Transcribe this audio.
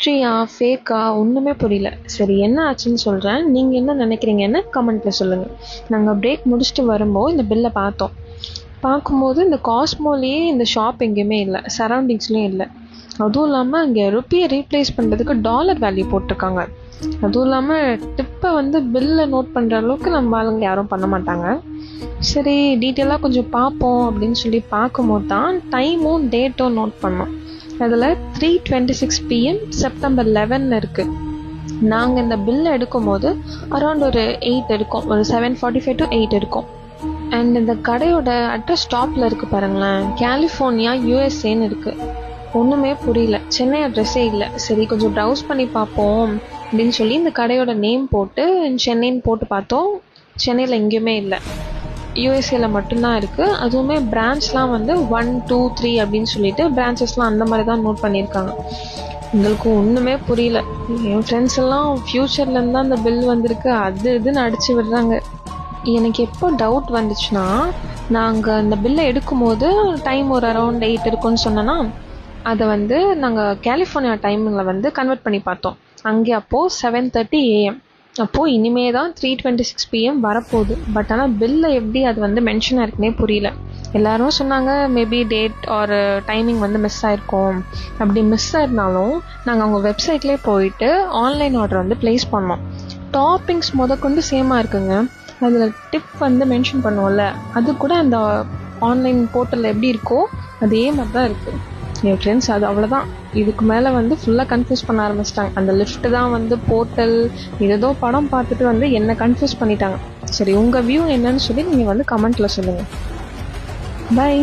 ஹிஸ்ட்ரியா ஃபேக்கா ஒன்றுமே புரியல. சரி என்ன ஆச்சுன்னு சொல்கிறேன், நீங்கள் என்ன நினைக்கிறீங்கன்னு கமெண்ட்டில் சொல்லுங்கள். நாங்கள் பிரேக் முடிச்சுட்டு வரும்போது இந்த பில்லை பார்க்கும்போது இந்த காஸ்மோலேயே இந்த ஷாப் எங்கேயுமே இல்லை, சரௌண்டிங்ஸ்லேயும் இல்லை. அதுவும் இல்லாமல் இங்கே ருப்பியை ரீப்ளேஸ் பண்ணுறதுக்கு டாலர் வேல்யூ போட்டிருக்காங்க. அதுவும் இல்லாமல் டிப்பை பில்லை நோட் பண்ணுற அளவுக்கு நம்ம ஆளுங்க யாரும் பண்ண மாட்டாங்க. சரி டீட்டெயிலாக கொஞ்சம் பார்ப்போம் அப்படின்னு சொல்லி பார்க்கும்போது தான் டைமும் டேட்டும் நோட் பண்ணோம். அதில் 3:26 PM செப்டம்பர் 11 இருக்குது. நாங்கள் இந்த பில்லை எடுக்கும்போது அரௌண்ட் ஒரு 8 இருக்கும், ஒரு 7:45 to 8 இருக்கும். அண்ட் இந்த கடையோட அட்ரஸ் ஸ்டாப்பில் இருக்குது பாருங்களேன், கலிஃபோர்னியா யூஎஸ்ஏன்னு இருக்குது. ஒன்றுமே புரியல, சென்னை அட்ரஸே இல்லை. சரி கொஞ்சம் ப்ரௌஸ் பண்ணி பார்ப்போம் அப்படின்னு சொல்லி இந்த கடையோட நேம் போட்டு சென்னைன்னு போட்டு பார்த்தோம். சென்னையில் எங்கேயுமே இல்லை, யூஎஸ்ஏல மட்டும்தான் இருக்குது. அதுவுமே பிரான்ச்லாம் 1, 2, 3 அப்படின்னு சொல்லிட்டு பிரான்ச்சஸ்லாம் அந்த மாதிரி தான் நோட் பண்ணியிருக்காங்க. எங்களுக்கு ஒன்றுமே புரியல. என் ஃப்ரெண்ட்ஸ் எல்லாம் ஃப்யூச்சர்லேருந்து தான் அந்த பில் வந்திருக்கு அது இதுன்னு அடிச்சு விடுறாங்க. எனக்கு எப்போ டவுட் வந்துச்சுன்னா, நாங்கள் இந்த பில்லை எடுக்கும்போது டைம் ஒரு அரௌண்ட் 8 இருக்குன்னு சொன்னோன்னா, அதை நாங்கள் கலிஃபோர்னியா டைமிங்கில் கன்வெர்ட் பண்ணி பார்த்தோம். அங்கே அப்போது 7:30 AM. அப்போது இனிமே தான் 3:26 PM வரப்போகுது. பட் ஆனால் பில்லை எப்படி அது மென்ஷன் ஆயிருக்குனே புரியல. எல்லாரும் சொன்னாங்க மேபி டேட் ஒரு டைமிங் மிஸ் ஆயிருக்கும். அப்படி மிஸ் ஆயிருந்தாலும் நாங்கள் அவங்க வெப்சைட்லேயே போயிட்டு ஆன்லைன் ஆர்டர் ப்ளேஸ் பண்ணோம். டாப்பிங்ஸ் முதற்கொண்டு சேமாக இருக்குங்க. அதில் டிப் மென்ஷன் பண்ணுவோம்ல, அது கூட அந்த ஆன்லைன் போர்ட்டலில் எப்படி இருக்கோ அதே மாதிரி தான் இருக்குது. என் ஃப்ரெண்ட்ஸ் அது அவ்வளோதான், இதுக்கு மேலே ஃபுல்லாக கன்ஃபியூஸ் பண்ண ஆரம்பிச்சிட்டாங்க. அந்த லிஃப்ட் தான் போர்ட்டல் ஏதோ படம் பார்த்துட்டு என்னை கன்ஃபியூஸ் பண்ணிட்டாங்க. சரி உங்கள் வியூ என்னன்னு சொல்லி நீங்கள் கமெண்ட்டில் சொல்லுங்கள். பை.